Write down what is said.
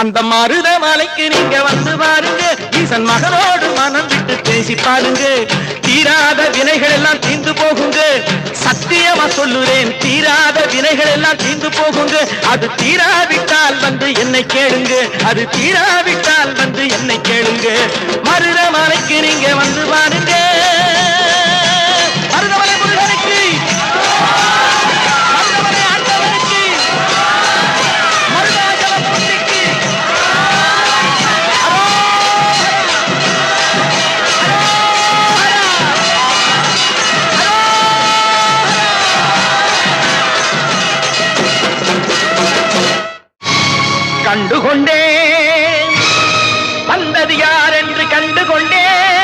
அந்த மருதமலைக்கு நீங்க வந்து பாருங்க, ஈசன் மகனோடு மனம் விட்டு பேசி பாருங்க. தீராத வினைகள் எல்லாம் தீர்ந்து போகுங்க, சத்தியமா சொல்லுறேன், தீராத வினைகள் எல்லாம் தீர்ந்து போகுங்க. அது தீராவிட்டால் வந்து என்னை கேளுங்க, அது தீராவிட்டால் வந்து என்னை கேளுங்க. மருதமலைக்கு நீங்க வந்து பாருங்க. மருதமலை முருகனுக்கு, மருதமலை ஆண்டவனுக்கு, மருதாச்சல மூர்த்திக்கு கண்டுகொண்டேன், வந்தது யார் என்று கண்டுகொண்டேன்.